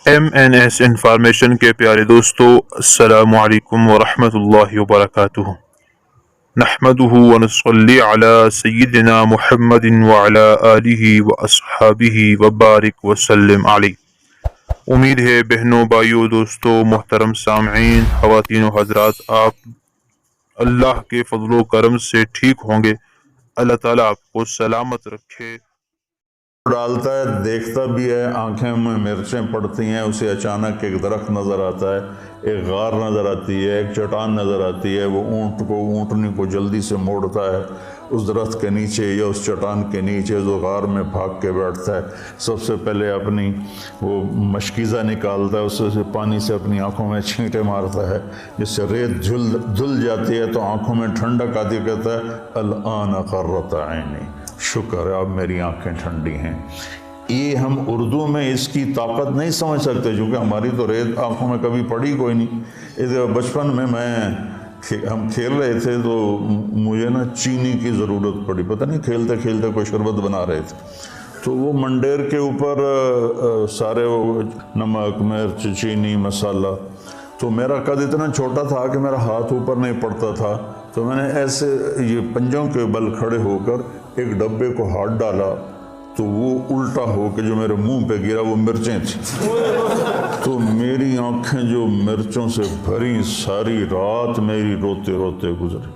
MNS information کے پیارے دوستو، السلام علیکم ورحمۃ اللہ وبرکاتہ۔ نحمدہ ونصلی علی سیدنا محمد وعلی آلہ واصحابہ وبارک وسلم علیہ۔ امید ہے بہنوں، بھائیوں، دوستوں، محترم سامعین، خواتین و حضرات، آپ اللہ کے فضل و کرم سے ٹھیک ہوں گے۔ اللہ تعالیٰ آپ کو سلامت رکھے۔ ڈالتا ہے، دیکھتا بھی ہے، آنکھیں میں مرچیں پڑتی ہیں، اسے اچانک ایک درخت نظر آتا ہے، ایک غار نظر آتی ہے، ایک چٹان نظر آتی ہے، وہ اونٹنی کو جلدی سے موڑتا ہے اس درخت کے نیچے یا اس چٹان کے نیچے، جو غار میں بھاگ کے بیٹھتا ہے۔ سب سے پہلے اپنی وہ مشکیزہ نکالتا ہے، اس سے پانی سے اپنی آنکھوں میں چھینٹے مارتا ہے، جس سے ریت دھل جاتی ہے تو آنکھوں میں ٹھنڈک آتی ہے، کہتا ہے الآن قرۃ عینی، شکر ہے اب میری آنکھیں ٹھنڈی ہیں۔ یہ ہم اردو میں اس کی طاقت نہیں سمجھ سکتے، چونکہ ہماری تو ریت آنکھوں میں کبھی پڑی کوئی نہیں۔ بچپن میں ہم کھیل رہے تھے تو مجھے نا چینی کی ضرورت پڑی، پتہ نہیں کھیلتے کھیلتے کوئی شربت بنا رہے تھے، تو وہ منڈیر کے اوپر سارے وہ نمک، مرچ، چینی، مسالہ، تو میرا قد اتنا چھوٹا تھا کہ میرا ہاتھ اوپر نہیں پڑتا تھا، تو میں نے ایسے یہ پنجوں کے بل کھڑے ہو کر ایک ڈبے کو ہاتھ ڈالا تو وہ الٹا ہو کے جو میرے منہ پہ گرا وہ مرچیں تھیں، تو میری آنکھیں جو مرچوں سے بھری، ساری رات میری روتے روتے گزری،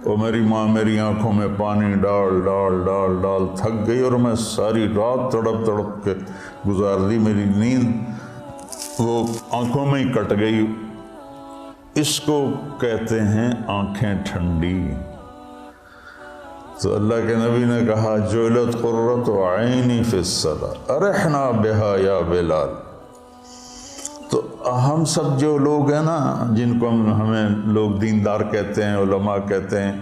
اور میری ماں میری آنکھوں میں پانی ڈال ڈال ڈال ڈال تھک گئی، اور میں ساری رات تڑپ تڑپ کے گزار دی، میری نیند وہ آنکھوں میں ہی کٹ گئی۔ اس کو کہتے ہیں آنکھیں ٹھنڈی۔ تو اللہ کے نبی نے کہا جعلت قرۃ عینی فی الصلاۃ ارحنا بہا یا بلال۔ تو ہم سب جو لوگ ہیں نا، جن کو ہمیں لوگ دیندار کہتے ہیں، علماء کہتے ہیں،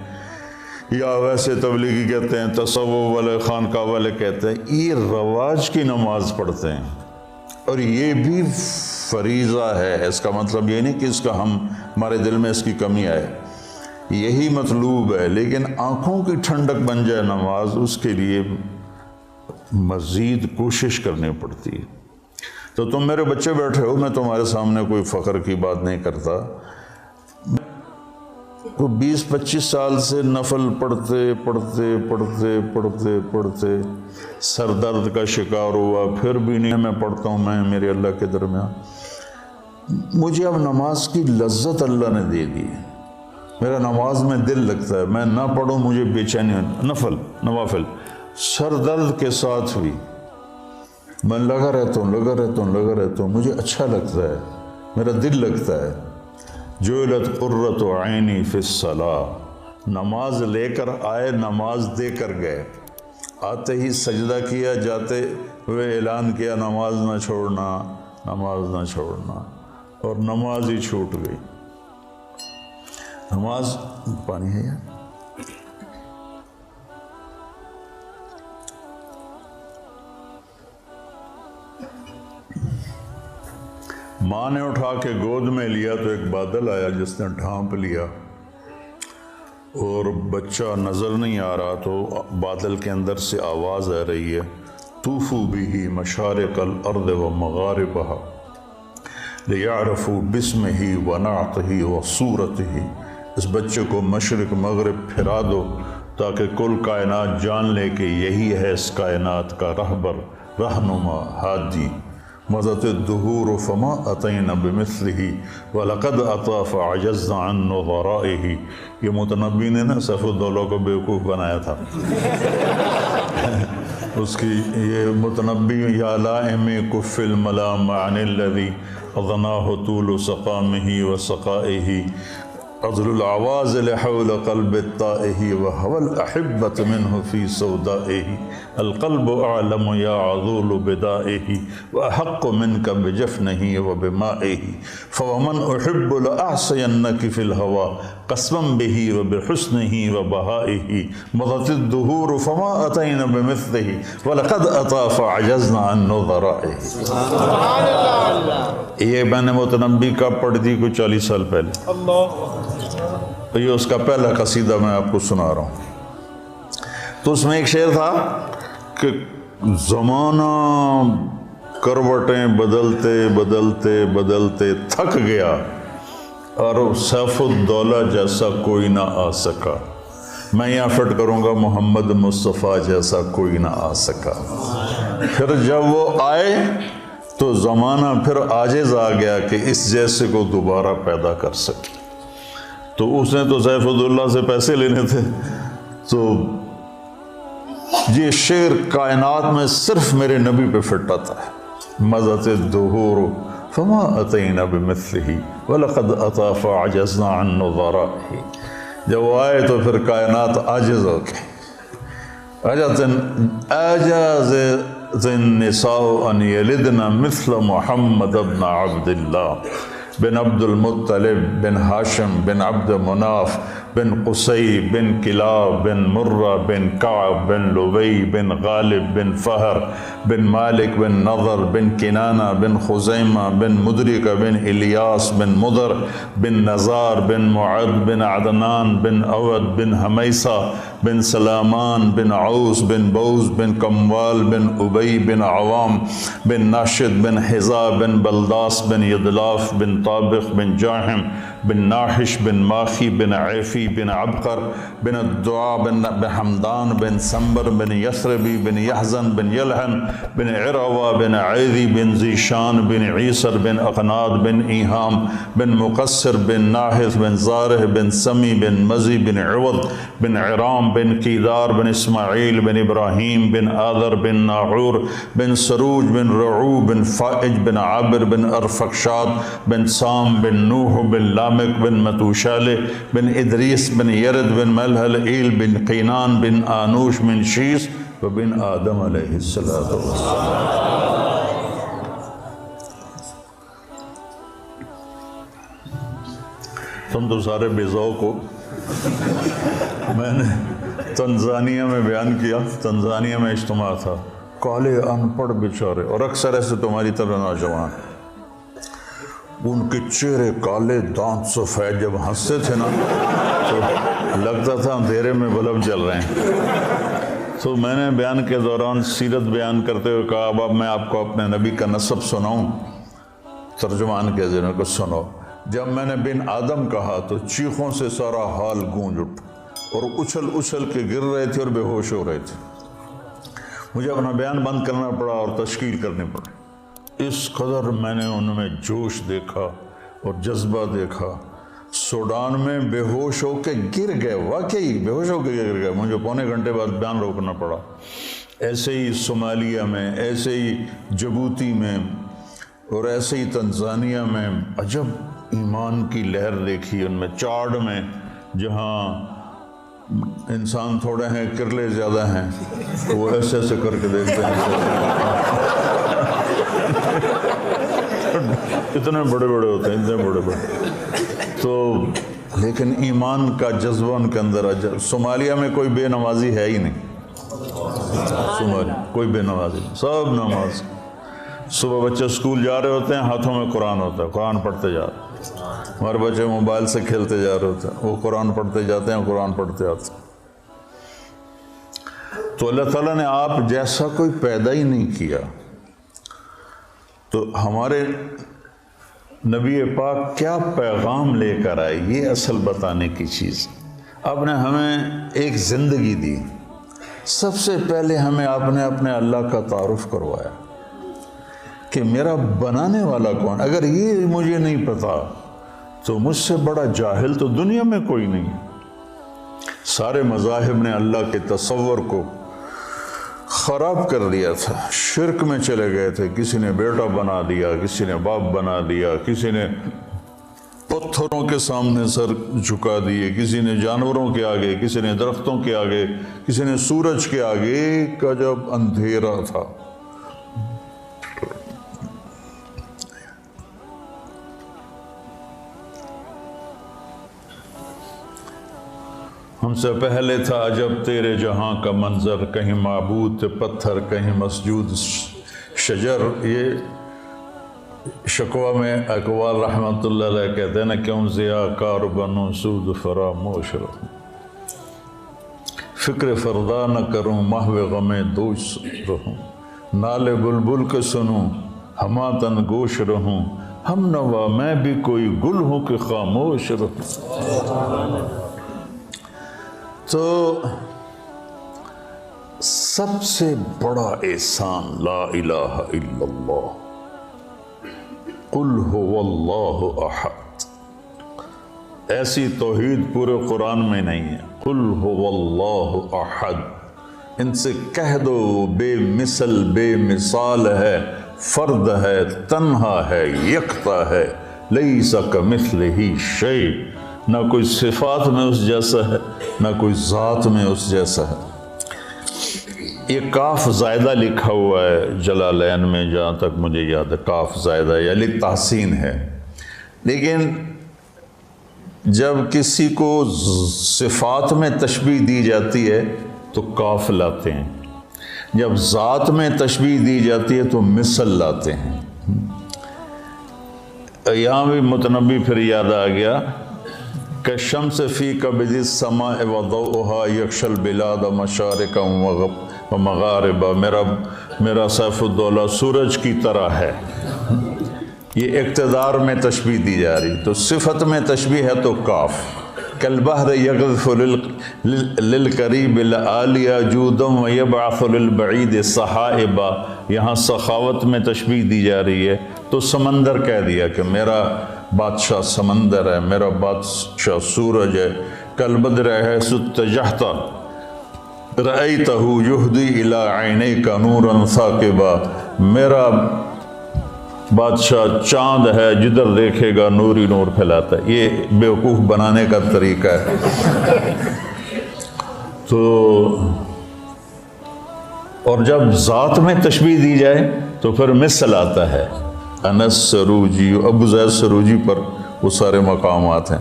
یا ویسے تبلیغی کہتے ہیں، تصوف والے، خانقاہ والے کہتے ہیں، یہ رواج کی نماز پڑھتے ہیں، اور یہ بھی فریضہ ہے۔ اس کا مطلب یہ نہیں کہ اس کا ہمارے دل میں اس کی کمی آئے، یہی مطلوب ہے، لیکن آنکھوں کی ٹھنڈک بن جائے نماز، اس کے لیے مزید کوشش کرنی پڑتی ہے۔ تو تم میرے بچے بیٹھے ہو، میں تمہارے سامنے کوئی فخر کی بات نہیں کرتا، 20-25 سال سے نفل پڑھتے پڑھتے پڑھتے پڑھتے پڑھتے سر درد کا شکار ہوا، پھر بھی نہیں میں پڑھتا ہوں، میں میرے اللہ کے درمیان، مجھے اب نماز کی لذت اللہ نے دے دی ہے، میرا نماز میں دل لگتا ہے، میں نہ پڑھوں مجھے بے چینی، نوافل سر درد کے ساتھ بھی میں لگا رہتا ہوں، مجھے اچھا لگتا ہے، میرا دل لگتا ہے۔ جعلت قرۃ عینی فی الصلاۃ، نماز لے کر آئے، نماز دے کر گئے، آتے ہی سجدہ کیا، جاتے ہوئے اعلان کیا نماز نہ چھوڑنا، نماز نہ چھوڑنا، اور نماز ہی چھوٹ گئی۔ نماز پانی ہے یار، ماں نے اٹھا کے گود میں لیا تو ایک بادل آیا جس نے ڈھانپ لیا، اور بچہ نظر نہیں آ رہا، تو بادل کے اندر سے آواز آ رہی ہے طوفوا بہ مشارق الارض ومغاربہا لیعرفوا باسمہ ونعتہ وصورتہ، اس بچے کو مشرق مغرب پھرا دو تاکہ کل کائنات جان لے کہ یہی ہے اس کائنات کا رہبر، رہنما، ہادی۔ مضت الدہور فما اتینا بمثلہ ولقد اتی فعجزنا عن نظرائہ، یہ متنبی نے نا سیف الدولہ کو بیوقوف بنایا تھا، اس کی یہ متنبی یا لائم کف الملام عن الذی اضناہ طول سقامہ وسقائہ، عذل العواز لحول قلب الطائہ وهو الأحبة منه في سودائه، القلب أعلم يا عذول بدائه وأحق منك بجفنه وبمائه، فومن أحب لأعصينك في الهوى قسما به وبحسنه وبهائه، مضت الدهور فما أتينا بمثله ولقد أتى فعجزنا عن نظرائه۔ سبحان اللہ، یہ میں نے متنبی کا پڑھ دی کوئی 40 سال پہلے، یہ اس کا پہلا قصیدہ میں آپ کو سنا رہا ہوں۔ تو اس میں ایک شعر تھا کہ زمانہ کروٹیں بدلتے بدلتے بدلتے تھک گیا اور سیف الدولہ جیسا کوئی نہ آ سکا. میں یہاں فٹ کروں گا محمد مصطفیٰ جیسا کوئی نہ آ سکا. پھر جب وہ آئے تو زمانہ پھر عاجز آ گیا کہ اس جیسے کو دوبارہ پیدا کر سکے. تو اس نے تو سیف الدولہ سے پیسے لینے تھے. تو یہ شعر کائنات میں صرف میرے نبی پہ فٹ آتا ہے. مزت الدہور فما اتینا بمثلہ ولقد اتی فعجزنا عن نظرائہ. جب وہ آئے تو پھر کائنات عاجز ہو گئی. عجز النساء ان یلدن مثل محمد بن عبد اللہ بن عبد المطلب بن ہاشم بن عبد مناف بن قصی بن کلاب بن مرہ بن کعب بن لبی بن غالب بن فہر بن مالک بن نضر بن کنانہ بن خزیمہ بن مدرکہ بن الیاس بن مدر بن نزار بن معد بن عدنان بن عود بن حمیسہ بن سلامان بن عوس بن بوز بن کموال بن ابی بن عوام بن ناشد بن حزا بن بلداس بن یدلاف بن طابق بن جاہم بن ناحش بن ماخی بن عیفی بن عبقر بن الدعاء بن حمدان بن سنبر بن یثربی بن یحزن بن یلحن بن عروہ بن عیدی بن زیشان بن عیسر بن اقناد بن ایہام بن مقصر بن ناحث بن زارح بن سمی بن مزی بن عوض بن عرام بن کیدار بن اسماعیل بن ابراہیم بن آذر بن ناعور بن سروج بن رعو بن فائج بن عابر بن ارفقشاد بن سام بن نوح بن لامک بن متوشالہ بن ادریس بن یرد بن ملحل ایل بن قینان بن آنوش بن شیس وبن آدم علیہ السلام. تم تو سارے بے ذوق ہو. میں نے تنزانیہ میں بیان کیا. تنزانیہ میں اجتماع تھا. کالے ان پڑھ بیچارے اور اکثر ایسے تمہاری طرح نوجوان. ان کے چہرے کالے دانت سفید. جب ہنستے تھے نا تو لگتا تھا اندھیرے میں بلب جل رہے ہیں. تو میں نے بیان کے دوران سیرت بیان کرتے ہوئے کہا اب میں آپ کو اپنے نبی کا نسب سناؤں. ترجمان کے ذریعے کو سنو. جب میں نے بن آدم کہا تو چیخوں سے سارا حال گونج اٹھ اور اچھل اچھل کے گر رہے تھے اور بے ہوش ہو رہے تھے. مجھے اپنا بیان بند کرنا پڑا اور تشکیل کرنی پڑی. اس قدر میں نے ان میں جوش دیکھا اور جذبہ دیکھا. سوڈان میں بے ہوش ہو کے گر گئے. واقعی بے ہوش ہو کے گر گئے. مجھے پونے گھنٹے بعد بیان روکنا پڑا. ایسے ہی صومالیہ میں, ایسے ہی جبوتی میں اور ایسے ہی تنزانیہ میں عجب ایمان کی لہر دیکھی. ان میں چاڈ میں جہاں انسان تھوڑے ہیں کرلے زیادہ ہیں تو وہ ایسے ایسے کر کے دیکھتے ہیں. اتنے بڑے بڑے ہوتے ہیں, اتنے بڑے بڑے. تو لیکن ایمان کا جذبہ ان کے اندر. صومالیہ میں کوئی بے نمازی ہے ہی نہیں. صومالیہ کوئی بے نمازی نہیں, سب نماز. صبح بچے اسکول جا رہے ہوتے ہیں, ہاتھوں میں قرآن ہوتا ہے, قرآن پڑھتے جا رہے ہیں. ہمارے بچے موبائل سے کھیلتے جا رہے ہوتے ہیں, وہ قرآن پڑھتے جاتے ہیں, قرآن پڑھتے آتے ہیں. تو اللہ تعالیٰ نے آپ جیسا کوئی پیدا ہی نہیں کیا. تو ہمارے نبی پاک کیا پیغام لے کر آئے, یہ اصل بتانے کی چیز. آپ نے ہمیں ایک زندگی دی. سب سے پہلے ہمیں آپ نے اپنے اللہ کا تعارف کروایا کہ میرا بنانے والا کون. اگر یہ مجھے نہیں پتا تو مجھ سے بڑا جاہل تو دنیا میں کوئی نہیں. سارے مذاہب نے اللہ کے تصور کو خراب کر دیا تھا. شرک میں چلے گئے تھے. کسی نے بیٹا بنا دیا, کسی نے باپ بنا دیا, کسی نے پتھروں کے سامنے سر جھکا دیے, کسی نے جانوروں کے آگے, کسی نے درختوں کے آگے, کسی نے سورج کے آگے. کا جب اندھیرا تھا ہم سے پہلے تھا عجب تیرے جہاں کا منظر, کہیں معبود تھے پتھر, کہیں مسجود شجر. یہ شکوہ میں اقوال رحمۃ اللہ علیہ کہتے ہیں نا, کیوں ضیاء کار بنوں سود فراموش رہوں, فکر فردا نہ کروں محو غم دوش رہوں, نالے بلبل کے سنوں ہما تن گوش رہوں، ہم نوا میں بھی کوئی گل ہوں کہ خاموش رہوں۔ تو سب سے بڑا احسان لا الہ الا اللہ، قل هو اللہ احد۔ ایسی توحید پورے قرآن میں نہیں ہے۔ قل هو اللہ احد، ان سے کہہ دو بے مثل بے مثال ہے، فرد ہے، تنہا ہے، یکتا ہے، لیس کمثلہ شیء، نہ کوئی صفات میں اس جیسا ہے نہ کوئی ذات میں اس جیسا ہے۔ یہ کاف زائدہ لکھا ہوا ہے جلالین میں، جہاں تک مجھے یاد ہے کاف زائدہ یعنی تحسین ہے، لیکن جب کسی کو صفات میں تشبیہ دی جاتی ہے تو کاف لاتے ہیں، جب ذات میں تشبیہ دی جاتی ہے تو مثل لاتے ہیں۔ یہاں بھی متنبی پھر یاد آ گیا کہ شمس فی کبد السماء وضوءها یکشی البلاد مشارقا ومغاربا، میرا سیف الدولہ سورج کی طرح ہے۔ یہ اقتدار میں تشبیہ دی جا رہی، تو صفت میں تشبیہ ہے تو کاف۔ کالبحر یغذف للقریب العالیہ جودا ویبعث للبعید سحائبا، یہاں سخاوت میں تشبیہ دی جا رہی ہے تو سمندر کہہ دیا کہ میرا بادشاہ سمندر ہے، میرا بادشاہ سورج ہے۔ کالبدر حیث اتجہت رأیتہ یہدی الی عینیک نورا ثاقبا، میرا بادشاہ چاند ہے، جدھر دیکھے گا نور ہی نور پھیلاتا ہے۔ یہ بیوقوف بنانے کا طریقہ ہے۔ تو اور جب ذات میں تشبیہ دی جائے تو پھر مثل آتا ہے۔ انس سروجی، ابو زید سروجی پر وہ سارے مقامات ہیں۔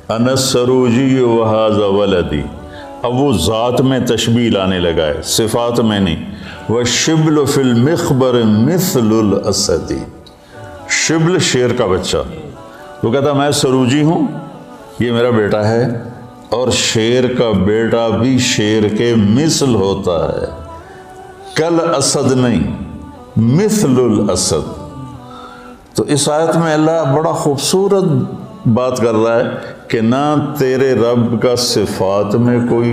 انس سروجی وہذا ولدی، اب وہ ذات میں تشبیہ لانے لگا ہے، صفات میں نہیں۔ وَالشِّبْلُ فِي الْمِخْبَرِ مِثْلُ الْأَسَدِ، شبل شیر کا بچہ، وہ کہتا میں سروجی ہوں، یہ میرا بیٹا ہے، اور شیر کا بیٹا بھی شیر کے مثل ہوتا ہے، کل اسد نہیں، مثل الاسد۔ تو اس آیت میں اللہ بڑا خوبصورت بات کر رہا ہے کہ نہ تیرے رب کا صفات میں کوئی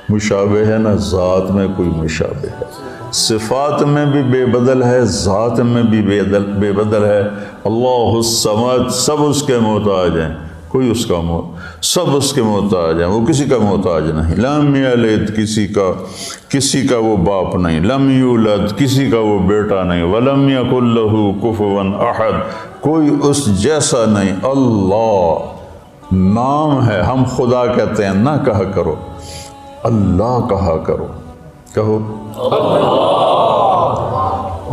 مشابہ ہے نہ ذات میں کوئی مشابہ ہے، صفات میں بھی بے بدل ہے، ذات میں بھی بے بدل ہے۔ اللہ الصمد، سب اس کے محتاج ہیں، کوئی اس کا سب اس کے محتاج ہیں، وہ کسی کا محتاج نہیں۔ لم یلد، کسی کا وہ باپ نہیں، لم یولد، کسی کا وہ بیٹا نہیں، ولم یکن لہ کفوا احد، کوئی اس جیسا نہیں۔ اللہ نام ہے، ہم خدا کہتے ہیں، نہ کہا کرو اللہ کہا کرو، کہو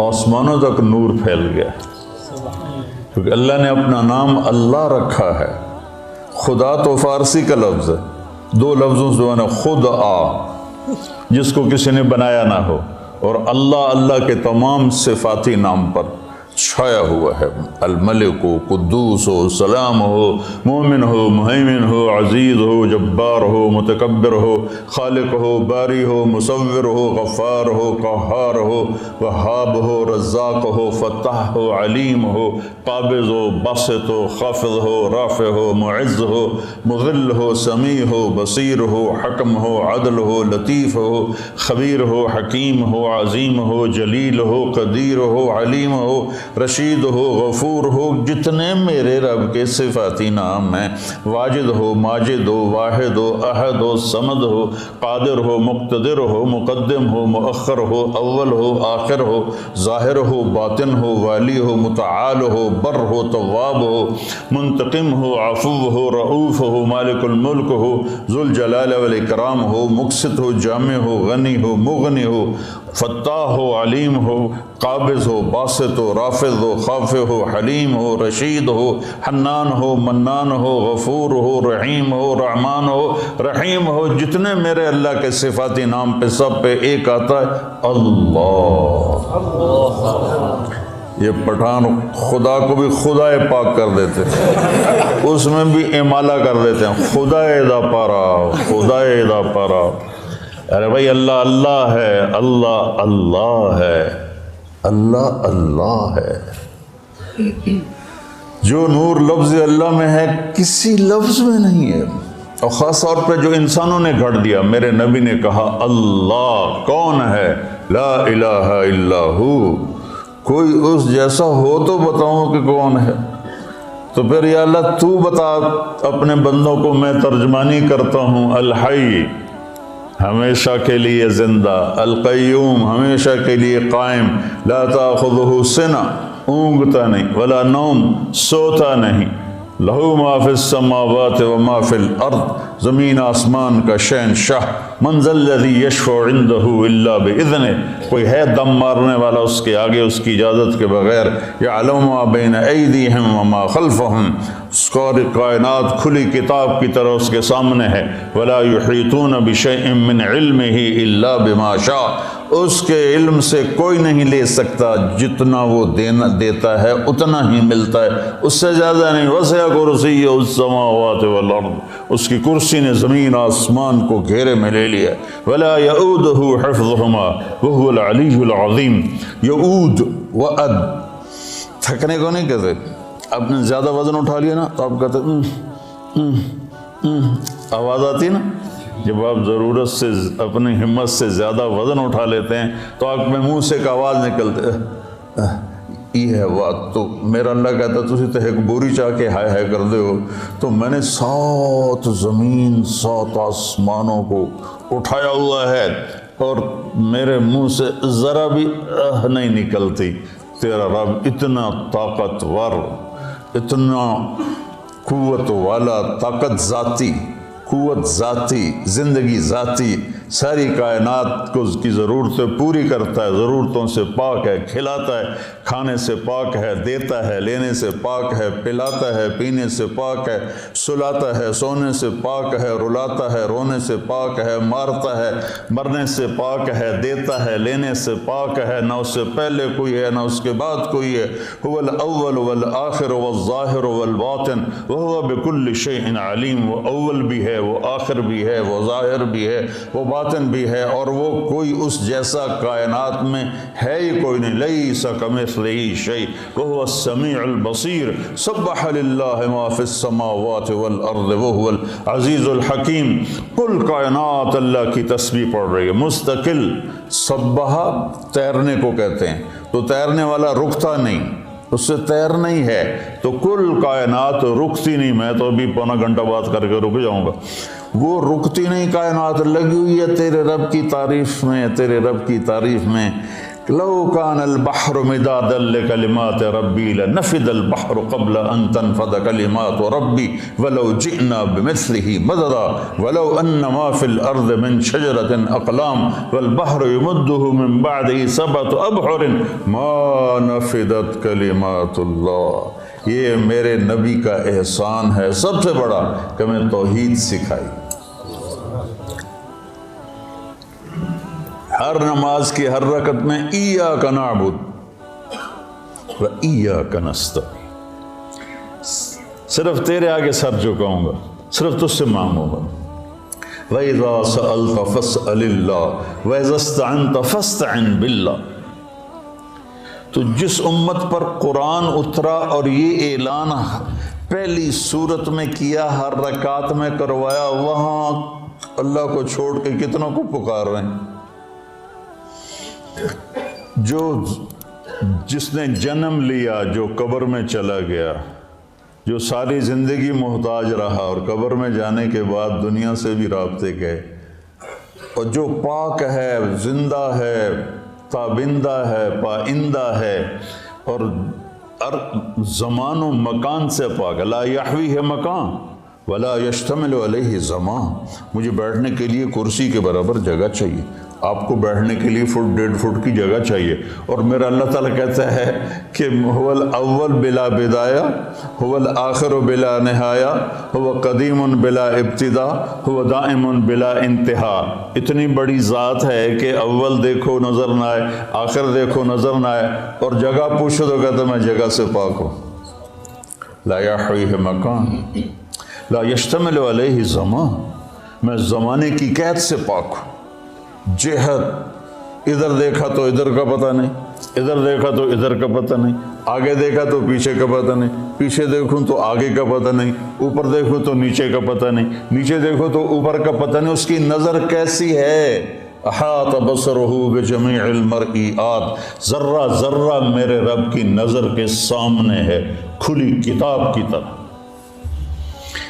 آسمانوں تک نور پھیل گیا، کیونکہ اللہ نے اپنا نام اللہ رکھا ہے۔ خدا تو فارسی کا لفظ ہے، دو لفظوں سے بنا، خود جس کو کسی نے بنایا نہ ہو، اور اللہ کے تمام صفاتی نام پر چھایا ہوا ہے۔ الملک ہو، قدوس ہو، سلام ہو، مومن ہو، مہیمن ہو، عزیز ہو، جبار ہو، متکبر ہو، خالق ہو، باری ہو، مصور ہو، غفار ہو، قہار ہو، وہاب ہو، رزاق ہو، فتاح ہو، علیم ہو، قابض ہو، باسط ہو، خافض ہو، رافع ہو، معز ہو، مذل ہو، سمیع ہو، بصیر ہو، حکم ہو، عدل ہو، لطیف ہو، خبیر ہو، حکیم ہو، عظیم ہو، جلیل ہو، قدیر ہو، علیم ہو، رشید ہو، غفور ہو، جتنے میرے رب کے صفاتی نام ہیں، واجد ہو، ماجد ہو، واحد ہو، احد ہو، صمد ہو، قادر ہو، مقتدر ہو، مقدم ہو، مؤخر ہو، اول ہو، آخر ہو، ظاہر ہو، باطن ہو، والی ہو، متعال ہو، بر ہو، تواب ہو، منتقم ہو، عفو ہو، رؤوف ہو، مالک الملک ہو، ذو الجلال والاکرام ہو، مقسط ہو، جامع ہو، غنی ہو، مغنی ہو، فتاح ہو، علیم ہو، قابض ہو، باسط ہو، رافض ہو، خافع ہو، حلیم ہو، رشید ہو، حنان ہو، منان ہو، غفور ہو، رحیم ہو، رحمان ہو، رحیم ہو، جتنے میرے اللہ کے صفاتی نام پہ سب پہ ایک آتا ہے اللہ۔ یہ پٹھان خدا کو بھی خدا پاک کر دیتے ہیں، اس میں بھی امالہ کر دیتے ہیں، خدا دا پارا، خدا دا پارا۔ ارے بھائی اللہ اللہ ہے، اللہ اللہ ہے، اللہ اللہ ہے۔ جو نور لفظ اللہ میں ہے کسی لفظ میں نہیں ہے، اور خاص طور پہ جو انسانوں نے گھڑ دیا۔ میرے نبی نے کہا اللہ کون ہے؟ لا الہ الا ہو، کوئی اس جیسا ہو تو بتاؤں کہ کون ہے۔ تو پھر یا اللہ تو بتا اپنے بندوں کو، میں ترجمانی کرتا ہوں۔ الحی ہمیشہ کے لیے زندہ، القیوم ہمیشہ کے لیے قائم، لا تاخذہ سنہ اونگتا نہیں، ولا نوم سوتا نہیں، لہو ما فی السماوات و ما فی الارض، زمین آسمان کا شہنشاہ۔ من ذا الذی یشفع عندہ الا باذنہ، کوئی ہے دم مارنے والا اس کے آگے اس کی اجازت کے بغیر؟ یعلم ما بین ایدیہم و ما خلفہم، ساری کائنات کھلی کتاب کی طرح اس کے سامنے ہے۔ ولا یحیطون بشیء من علمہ الا بما شاء، اس کے علم سے کوئی نہیں لے سکتا، جتنا وہ دیتا ہے اتنا ہی ملتا ہے، اس سے زیادہ نہیں۔ وسع کرسیہ السماوات والارض، اس کی کرسی نے زمین آسمان کو گھیرے میں لے لیا۔ ولا یؤودہ حفظہما وہو العلی العظیم۔ یؤود وعد تھکنے کو نہیں کہتے، آپ نے زیادہ وزن اٹھا لیا نا تو آپ کہتے آواز آتی ہے نا، جب آپ ضرورت سے اپنی ہمت سے زیادہ وزن اٹھا لیتے ہیں تو آپ میں منہ سے ایک آواز نکلتے یہ ہے بات۔ تو میرا اللہ کہتا تسی تو ایک بوری چاہ کے ہائے ہائے کر دے ہو، تو میں نے 7 زمین 7 آسمانوں کو اٹھایا ہوا ہے اور میرے منہ سے ذرا بھی نہیں نکلتی۔ تیرا رب اتنا طاقتور، اتنا قوت والا، طاقت ذاتی، قوت ذاتی، زندگی ذاتی، ساری کائنات کو اس کی ضرورتیں پوری کرتا ہے، ضرورتوں سے پاک ہے، کھلاتا ہے، کھانے سے پاک ہے، دیتا ہے، لینے سے پاک ہے، پلاتا ہے، پینے سے پاک ہے، سلاتا ہے، سونے سے پاک ہے، رلاتا ہے، رونے سے پاک ہے، مارتا ہے، مرنے سے پاک ہے، دیتا ہے، لینے سے پاک ہے، نہ اس سے پہلے کوئی ہے نہ اس کے بعد کوئی ہے۔ هو الاول والآخر والظاہر والباطن وهو بكل شيء علیم، وہ اول بھی ہے، وہ آخر بھی ہے، وہ ظاہر بھی ہے، وہ باطن بھی ہے، اور وہ کوئی اس جیسا کائنات میں ہے ہی کوئی نہیں۔ لیس کمثلہ شیء وهو السمیع البصیر، سبح للہ ما فی السماوات والارض وهو العزیز الحکیم۔ کل کائنات اللہ کی تسبیح پڑھ رہی ہے مستقل۔ سبح تیرنے کو کہتے ہیں، تو تیرنے والا رکتا نہیں، اس سے تیرنا ہی ہے، تو کل کائنات رکتی نہیں۔ میں تو ابھی پونا گھنٹہ بات کر کے رک جاؤں گا، وہ رکتی نہیں کائنات، لگی ہوئی ہے تیرے رب کی تعریف میں، تیرے رب کی تعریف میں۔ لو کان البحر مدادا لکلمات ربی لنفد البحر قبل ان تنفد کلمات ربی ولو جئنا بمثلہ مددا ولو ان ما فی الارض من شجرۃ اقلام والبحر یمدہ من بعدہ 7 ابحر ما نفدت کلمات اللہ۔ یہ میرے نبی کا احسان ہے سب سے بڑا کہ میں توحید سکھائی۔ ہر نماز کی ہر رکعت میں ایاک نعبد و ایاک نستعین، صرف تیرے آگے سر جھکاؤں گا، صرف تجھ سے مانگوں گا۔ وَإِذَا سَأَلْتَ فَاسْأَلِ اللَّهَ وَإِذَا اسْتَعَنْتَ فَاسْتَعِنْ بِاللَّهِ۔ تو جس امت پر قرآن اترا اور یہ اعلان پہلی صورت میں کیا، ہر رکعت میں کروایا، وہاں اللہ کو چھوڑ کے کتنوں کو پکار رہے ہیں؟ جو جس نے جنم لیا، جو قبر میں چلا گیا، جو ساری زندگی محتاج رہا اور قبر میں جانے کے بعد دنیا سے بھی رابطے گئے، اور جو پاک ہے، زندہ ہے، تابندہ ہے، پائندہ ہے، اور زمان و مکان سے پاک، لا یحویہ مکان ولا یشتمل علیہ زمان۔ مجھے بیٹھنے کے لیے کرسی کے برابر جگہ چاہیے، آپ کو بیٹھنے کے لیے 1.5 فٹ کی جگہ چاہیے، اور میرا اللہ تعالیٰ کہتا ہے کہ هو الاول بلا بدایہ، هو الآخر بلا نہایہ، هو قدیم بلا ابتدا، هو دائم بلا انتہا۔ اتنی بڑی ذات ہے کہ اول دیکھو نظر نہ آئے، آخر دیکھو نظر نہ آئے، اور جگہ پوچھو تو کہتا میں جگہ سے پاک ہوں۔ لا یحویہ مکان لا یشتمل علیہ زمان، میں زمانے کی قید سے پاک ہوں۔ جہت ادھر دیکھا تو ادھر کا پتہ نہیں، ادھر دیکھا تو ادھر کا پتہ نہیں، آگے دیکھا تو پیچھے کا پتہ نہیں، پیچھے دیکھوں تو آگے کا پتہ نہیں، اوپر دیکھوں تو نیچے کا پتہ نہیں، نیچے دیکھو تو اوپر کا پتہ نہیں۔ اس کی نظر کیسی ہے؟ احاط بصرہ بجمیع المرئیات، ذرہ ذرہ میرے رب کی نظر کے سامنے ہے، کھلی کتاب کی طرح۔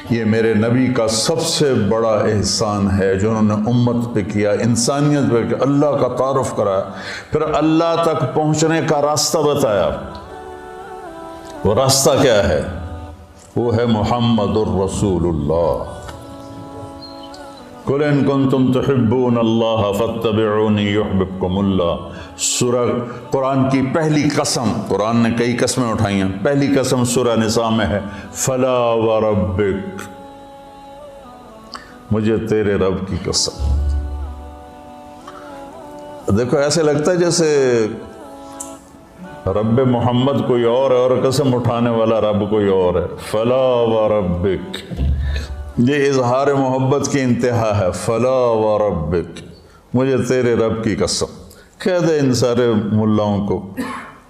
یہ میرے نبی کا سب سے بڑا احسان ہے جو انہوں نے امت پہ کیا، انسانیت پہ کیا، اللہ کا تعارف کرایا، پھر اللہ تک پہنچنے کا راستہ بتایا۔ وہ راستہ کیا ہے؟ وہ ہے محمد الرسول اللہ۔ قُلْ إِن كُنتُمْ تُحِبُّونَ اللَّهَ فَاتَّبِعُونِي يُحْبِبْكُمُ اللَّهُ۔ سورہ قرآن کی پہلی قسم، قرآن نے کئی قسمیں اٹھائی ہیں، پہلی قسم سورہ نساء میں ہے، فَلَا وَرَبِّكَ، مجھے تیرے رب کی قسم۔ دیکھو ایسے لگتا ہے جیسے رب محمد کوئی اور ہے اور قسم اٹھانے والا رب کوئی اور ہے۔ فَلَا وَرَبِّكَ، یہ اظہار محبت کی انتہا ہے۔ فلا وربک، مجھے تیرے رب کی قسم۔ کہہ دے ان سارے ملاؤں کو،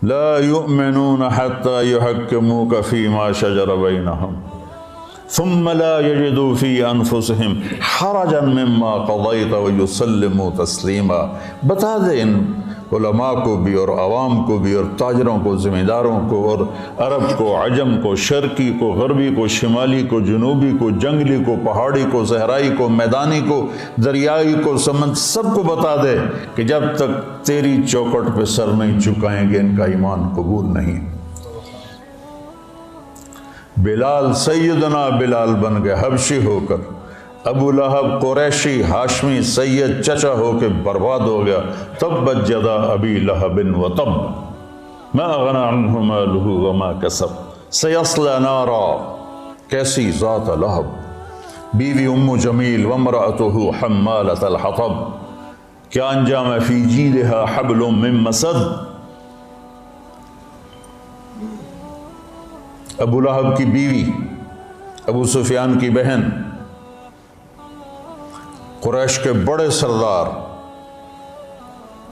لا یؤمنون حتی یحکموک فیما شجر بینہم ثم لا یجدوا فی انفسہم حرجا مما قضیت ویسلموا تسلیما۔ بتا دے ان علماء کو بھی اور عوام کو بھی اور تاجروں کو، ذمہ داروں کو، اور عرب کو، عجم کو، شرقی کو، غربی کو، شمالی کو، جنوبی کو، جنگلی کو، پہاڑی کو، صحرائی کو، میدانی کو، دریائی کو، سمندر، سب کو بتا دے کہ جب تک تیری چوکھٹ پہ سر نہیں جھکائیں گے ان کا ایمان قبول نہیں۔ بلال، سیدنا بلال بن گئے حبشی ہو کر، ابو لہب قریشی ہاشمی سید چچا ہو کے برباد ہو گیا۔ تبت یدا ابی لہب وتب ما اغنی عنہ مالہ وما کسب سیصلی نارا، کیسی ذات لہب، بیوی ام جمیل وامرأتہ حمالۃ الحطب، کیا انجام ہے، فی جیدہا حبل من مسد۔ ابو لہب کی بیوی، ابو سفیان کی بہن، قریش کے بڑے سردار،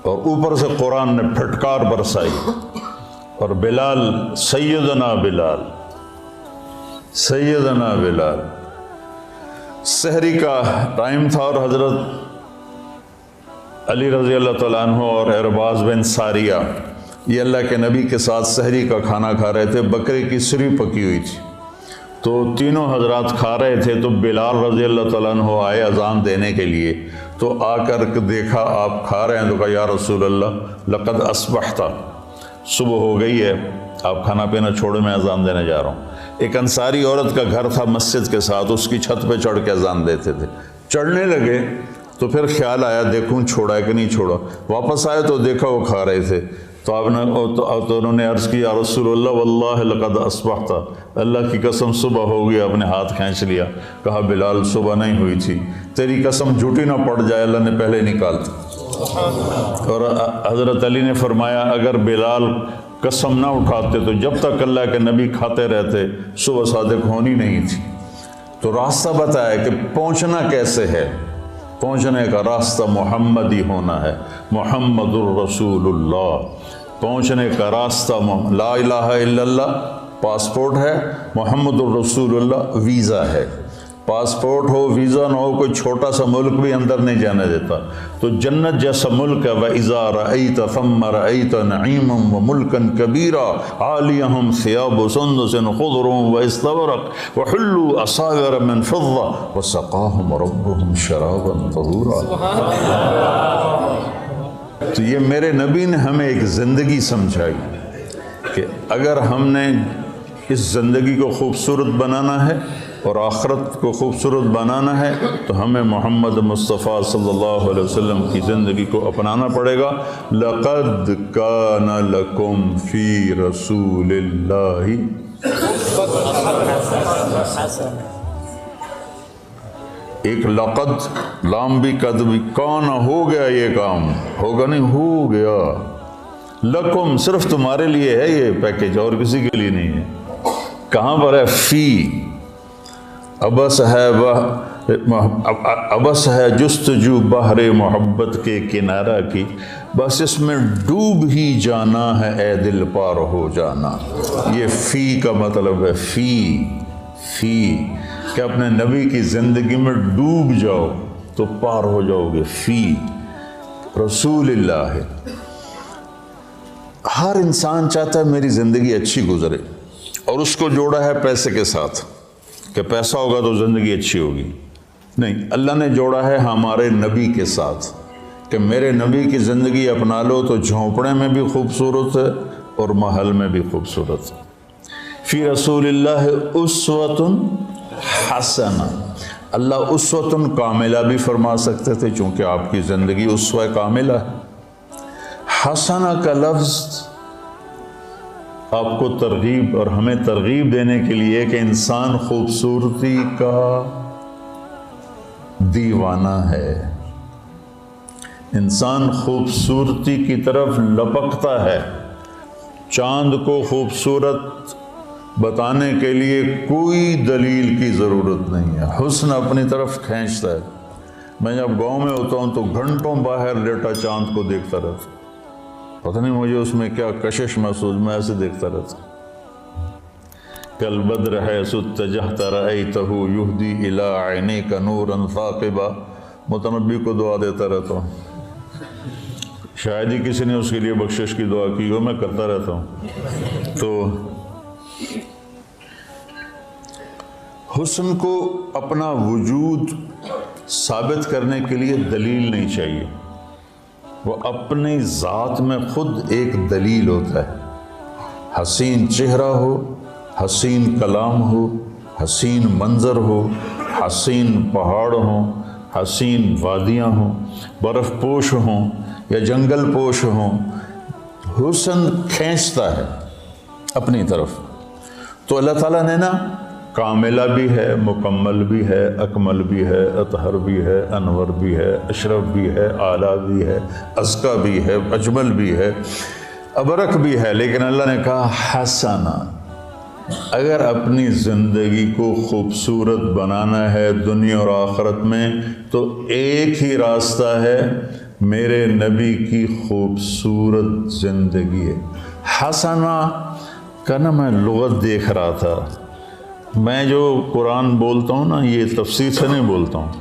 اور اوپر سے قرآن نے پھٹکار برسائی، اور بلال، سیدنا بلال، سیدنا بلال، سحری کا ٹائم تھا اور حضرت علی رضی اللہ تعالیٰ عنہ اور ارباز بن ساریہ یہ اللہ کے نبی کے ساتھ سحری کا کھانا کھا رہے تھے، بکرے کی سری پکی ہوئی تھی، تو تینوں حضرات کھا رہے تھے، تو بلال رضی اللہ تعالیٰ عنہ آئے اذان دینے کے لیے، تو آ کر دیکھا آپ کھا رہے ہیں، تو کہا یا رسول اللہ لقد اصبحت، صبح ہو گئی ہے، آپ کھانا پینا چھوڑے، میں اذان دینے جا رہا ہوں۔ ایک انصاری عورت کا گھر تھا مسجد کے ساتھ، اس کی چھت پہ چڑھ کے اذان دیتے تھے۔ چڑھنے لگے تو پھر خیال آیا دیکھوں چھوڑا ہے کہ نہیں چھوڑا، واپس آئے تو دیکھا وہ کھا رہے تھے، تو انہوں نے عرض کی یا رسول اللہ واللہ لقد اصبحت، اللہ کی قسم صبح ہو گئی، آپ نے ہاتھ کھینچ لیا۔ کہا بلال صبح نہیں ہوئی تھی، تیری قسم جھوٹی نہ پڑ جائے، اللہ نے پہلے نکال دی۔ اور حضرت علی نے فرمایا اگر بلال قسم نہ اٹھاتے تو جب تک اللہ کے نبی کھاتے رہتے صبح صادق ہونی نہیں تھی۔ تو راستہ بتایا کہ پہنچنا کیسے ہے، پہنچنے کا راستہ محمدی ہونا ہے، محمد الرسول اللہ۔ پہنچنے کا راستہ لا الہ الا اللہ پاسپورٹ ہے، محمد الرسول اللہ ویزا ہے۔ پاسپورٹ ہو، ویزا نہ ہو، کوئی چھوٹا سا ملک بھی اندر نہیں جانے دیتا۔ تو جنت جیسا ملک ہے، وَإِذَا رَأَيْتَ ثَمَّ رَأَيْتَ نَعِيمًا وَمُلْكًا كَبِيرًا عَالِيَهُمْ ثِيَابُ سُندُسٍ خُضْرٌ وَإِسْتَبْرَقٌ وَحُلُّوا أَسَاوِرَ مِنْ فِضَّةٍ وَسَقَاهُمْ رَبُّهُمْ شَرَابًا طَهُورًا۔ تو یہ میرے نبی نے ہمیں ایک زندگی سمجھائی کہ اگر ہم نے اس زندگی کو خوبصورت بنانا ہے اور آخرت کو خوبصورت بنانا ہے تو ہمیں محمد مصطفیٰ صلی اللہ علیہ وسلم کی زندگی کو اپنانا پڑے گا۔ لَقَدْ كَانَ لَكُمْ فِي رَسُولِ اللَّهِ، ایک لقد لام بھی قد بھی، کان ہو گیا، یہ کام ہوگا نہیں، ہو گیا، لکم صرف تمہارے لیے ہے یہ پیکیج، اور کسی کے لیے نہیں ہے۔ کہاں پر ہے؟ فی، ابس ہے جستجو بحر محبت کے کنارہ کی، بس اس میں ڈوب ہی جانا ہے اے دل پار ہو جانا۔ یہ فی کا مطلب ہے فی کہ اپنے نبی کی زندگی میں ڈوب جاؤ تو پار ہو جاؤ گے۔ فی رسول اللہ ہے۔ ہر انسان چاہتا ہے میری زندگی اچھی گزرے، اور اس کو جوڑا ہے پیسے کے ساتھ کہ پیسہ ہوگا تو زندگی اچھی ہوگی۔ نہیں، اللہ نے جوڑا ہے ہمارے نبی کے ساتھ کہ میرے نبی کی زندگی اپنا لو تو جھونپڑے میں بھی خوبصورت ہے اور محل میں بھی خوبصورت ہے۔ فی رسول اللہ اسوۃ حسنہ، اللہ اسوۃ کاملہ بھی فرما سکتے تھے چونکہ آپ کی زندگی اسوہ کاملہ ہے۔ حسنہ کا لفظ آپ کو ترغیب اور ہمیں ترغیب دینے کے لیے کہ انسان خوبصورتی کا دیوانہ ہے، انسان خوبصورتی کی طرف لپکتا ہے۔ چاند کو خوبصورت بتانے کے لیے کوئی دلیل کی ضرورت نہیں ہے، حسن اپنی طرف کھینچتا ہے۔ میں جب گاؤں میں ہوتا ہوں تو گھنٹوں باہر لیٹا چاند کو دیکھتا رہتا، پتہ نہیں مجھے اس میں کیا کشش محسوس، میں ایسے دیکھتا رہتا۔ کل بدر حیث اتجہت رأیتہ یہدی الی عینیک نورا ثاقبا، متنبی کو دعا دیتا رہتا ہوں، شاید ہی کسی نے اس کے لیے بخشش کی دعا کی ہو، میں کرتا رہتا ہوں۔ تو حسن کو اپنا وجود ثابت کرنے کے لیے دلیل نہیں چاہیے، وہ اپنی ذات میں خود ایک دلیل ہوتا ہے۔ حسین چہرہ ہو، حسین کلام ہو، حسین منظر ہو، حسین پہاڑ ہوں، حسین وادیاں ہوں، برف پوش ہوں یا جنگل پوش ہوں، حسن کھینچتا ہے اپنی طرف۔ تو اللہ تعالیٰ نے نا کاملہ بھی ہے، مکمل بھی ہے، اکمل بھی ہے، اطہر بھی ہے، انور بھی ہے، اشرف بھی ہے، اعلیٰ بھی ہے، ازکیٰ بھی ہے، اجمل بھی ہے، ابرک بھی ہے، لیکن اللہ نے کہا حسنہ۔ اگر اپنی زندگی کو خوبصورت بنانا ہے دنیا اور آخرت میں تو ایک ہی راستہ ہے، میرے نبی کی خوبصورت زندگی ہے۔ حسنہ کا نا میں لغت دیکھ رہا تھا، میں جو قرآن بولتا ہوں نا یہ تفسیر سے نہیں بولتا ہوں،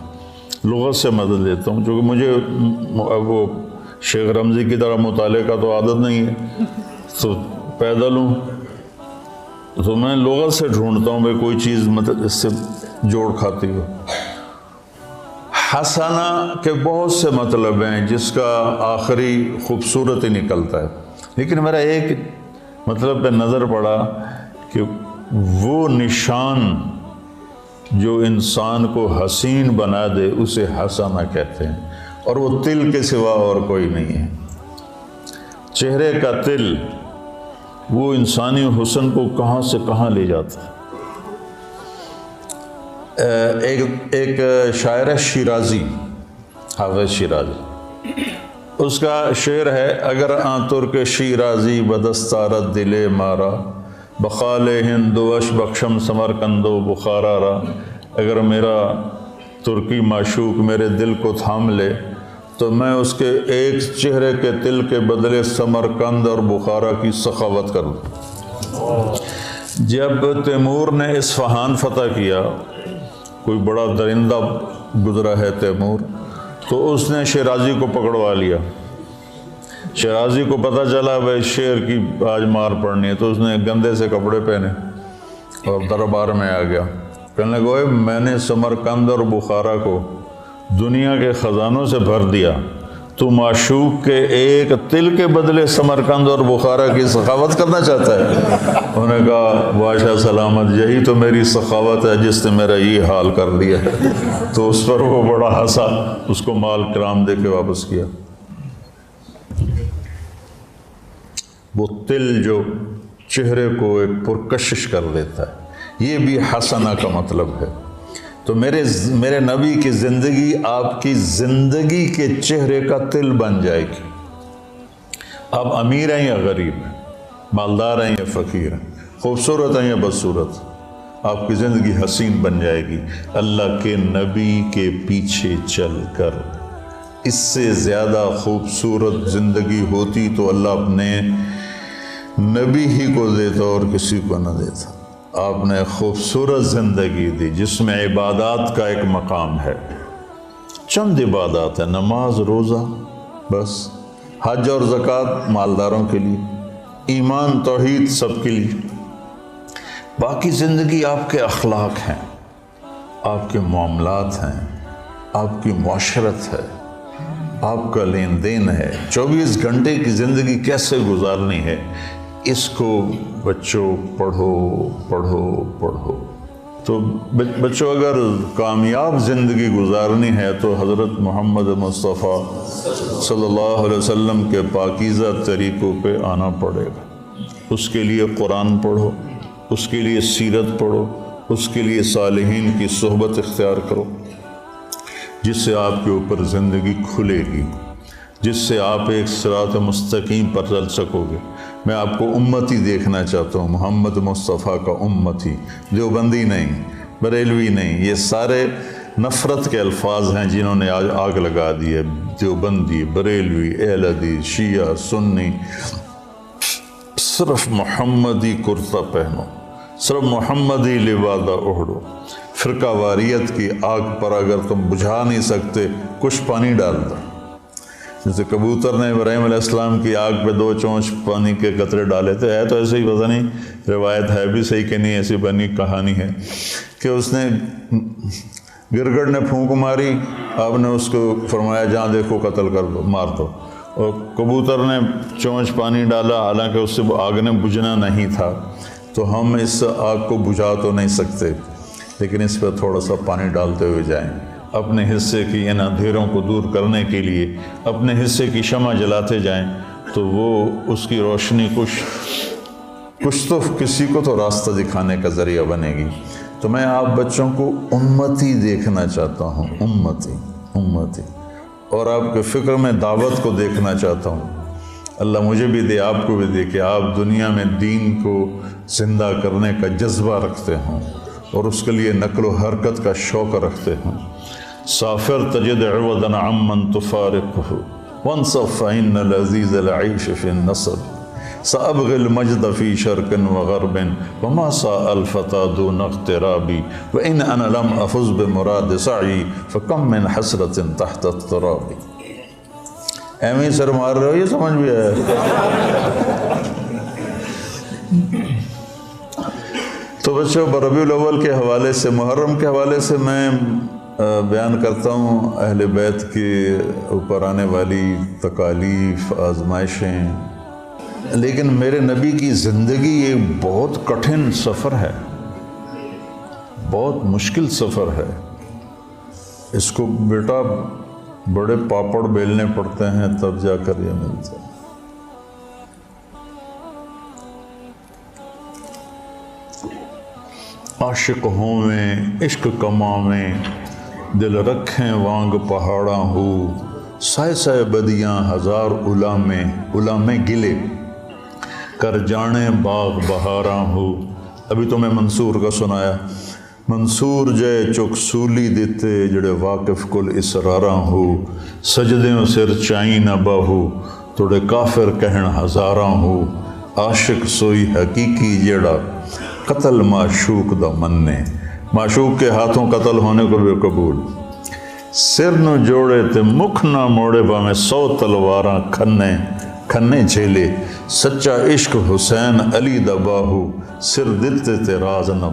لغت سے مدد لیتا ہوں، چونکہ مجھے وہ شیخ رمضی کی طرح مطالعے کا تو عادت نہیں ہے، تو پیدل ہوں تو میں لغت سے ڈھونڈتا ہوں بھائی کوئی چیز مطلب اس سے جوڑ کھاتی ہو۔ حسنہ کے بہت سے مطلب ہیں جس کا آخری خوبصورت ہی نکلتا ہے، لیکن میرا ایک مطلب پہ نظر پڑا کہ وہ نشان جو انسان کو حسین بنا دے اسے حسنہ کہتے ہیں، اور وہ تل کے سوا اور کوئی نہیں ہے۔ چہرے کا تل وہ انسانی حسن کو کہاں سے کہاں لے جاتا ہے۔ ایک شاعر ہے شیرازی، حافظ شیرازی، اس کا شعر ہے اگر آن ترک شیرازی بدستارت دل مارا بخال ہند وش بخشم سمرقند و بخارا را، اگر میرا ترکی معشوق میرے دل کو تھام لے تو میں اس کے ایک چہرے کے تل کے بدلے سمرقند اور بخارا کی سخاوت کر دوں۔ جب تیمور نے اصفہان فتح کیا، کوئی بڑا درندہ گزرا ہے تیمور، تو اس نے شیرازی کو پکڑوا لیا۔ شیرازی کو پتہ چلا بھائی شیر کی آج مار پڑنی ہے، تو اس نے گندے سے کپڑے پہنے اور دربار میں آ گیا، کہنے لگا میں نے سمرقند اور بخارا کو دنیا کے خزانوں سے بھر دیا، تو معشوق کے ایک تل کے بدلے سمرقند اور بخارا کی سخاوت کرنا چاہتا ہے؟ انہوں نے کہا بادشاہ سلامت، یہی تو میری سخاوت ہے جس نے میرا یہ حال کر دیا ہے۔ تو اس پر وہ بڑا ہنسا، اس کو مال کرام دے کے واپس کیا۔ وہ تل جو چہرے کو ایک پرکشش کر دیتا ہے، یہ بھی حسنہ کا مطلب ہے۔ تو میرے نبی کی زندگی آپ کی زندگی کے چہرے کا تل بن جائے گی۔ آپ امیر ہیں یا غریب ہیں، مالدار ہیں یا فقیر ہیں، خوبصورت ہیں یا بدصورت، آپ کی زندگی حسین بن جائے گی اللہ کے نبی کے پیچھے چل کر۔ اس سے زیادہ خوبصورت زندگی ہوتی تو اللہ اپنے نبی ہی کو دیتا اور کسی کو نہ دیتا۔ آپ نے خوبصورت زندگی دی جس میں عبادات کا ایک مقام ہے، چند عبادات ہیں، نماز، روزہ، بس، حج اور زکوٰۃ مالداروں کے لیے، ایمان توحید سب کے لیے، باقی زندگی آپ کے اخلاق ہیں، آپ کے معاملات ہیں، آپ کی معاشرت ہے، آپ کا لین دین ہے، 24 گھنٹے کی زندگی کیسے گزارنی ہے، اس کو بچوں پڑھو پڑھو پڑھو۔ تو بچوں اگر کامیاب زندگی گزارنی ہے تو حضرت محمد مصطفیٰ صلی اللہ علیہ وسلم کے پاکیزہ طریقوں پہ آنا پڑے گا۔ اس کے لیے قرآن پڑھو، اس کے لیے سیرت پڑھو، اس کے لیے صالحین کی صحبت اختیار کرو، جس سے آپ کے اوپر زندگی کھلے گی، جس سے آپ ایک صراط مستقیم پر چل سکو گے۔ میں آپ کو امتی دیکھنا چاہتا ہوں، محمد مصطفیٰ کا امتی، دیوبندی نہیں، بریلوی نہیں، یہ سارے نفرت کے الفاظ ہیں جنہوں نے آج آگ لگا دی ہے۔ دیوبندی، بریلوی، اہل حدیث، شیعہ، سنی، صرف محمدی کرتا پہنو، صرف محمدی لبادہ اوڑھو۔ فرقہ واریت کی آگ پر اگر تم بجھا نہیں سکتے، کچھ پانی ڈال دو۔ جیسے کبوتر نے ابراہیم علیہ السلام کی آگ پہ 2 چونچ پانی کے قطرے ڈالے تھے، ہے تو ایسے ہی، پتہ نہیں روایت ہے بھی صحیح کہ نہیں، ایسی بنی کہانی ہے کہ اس نے گرگڑ نے پھونک ماری، آپ نے اس کو فرمایا جہاں دیکھو قتل کر دو، مار دو، اور کبوتر نے چونچ پانی ڈالا، حالانکہ اس سے آگ نے بجھنا نہیں تھا۔ تو ہم اس آگ کو بجھا تو نہیں سکتے، لیکن اس پہ تھوڑا سا پانی ڈالتے ہوئے جائیں، اپنے حصے کی ان اندھیروں کو دور کرنے کے لیے اپنے حصے کی شمع جلاتے جائیں، تو وہ اس کی روشنی کچھ تو کسی کو تو راستہ دکھانے کا ذریعہ بنے گی۔ تو میں آپ بچوں کو امتی دیکھنا چاہتا ہوں، امتی، اور آپ کے فکر میں دعوت کو دیکھنا چاہتا ہوں۔ اللہ مجھے بھی دے، آپ کو بھی دے کہ آپ دنیا میں دین کو زندہ کرنے کا جذبہ رکھتے ہوں اور اس کے لیے نقل و حرکت کا شوق رکھتے ہوں۔ سافر تجد عوضا عمن تفارقه وانصف فإن العزيز العيش في النصب سأبغي المجد في شرق وغرب وما ساء الفتى دون اغترابي وإن أنا لم أفز بمراد سعي فكم من حسرة تحت التراب۔ ایمی سر مار رہے ہو، یہ سمجھ بھی ہے۔ تو بچوں، ربیع الاول کے حوالے سے، محرم کے حوالے سے میں بیان کرتا ہوں اہل بیت کے اوپر آنے والی تکالیف، آزمائشیں، لیکن میرے نبی کی زندگی ایک بہت کٹھن سفر ہے، بہت مشکل سفر ہے۔ اس کو بیٹا بڑے پاپڑ بیلنے پڑتے ہیں تب جا کر یہ ملتا ہے۔ عاشق ہوویں عشق کماویں دل رکھیں وانگ پہاڑاں ہو سائے سائے بدیاں ہزار علامے گلے کر جانے باغ بہاراں ہو۔ ابھی تو میں منصور کا سنایا، منصور جے چک سولی دیتے جڑے واقف کل اسراراں ہو سجدیوں سر چائیں نہ باہو توڑے کافر کہن ہزاراں ہو۔ عاشق سوئی حقیقی جیڑا قتل معشوق دا مننے، معشوق کے ہاتھوں قتل ہونے کو بھی قبول۔ سر نو جوڑے تے مکھ نہ موڑے باویں 100 تلواراں کھنے جھیلے سچا عشق حسین علی دا باہو سر دتے تے راز نہ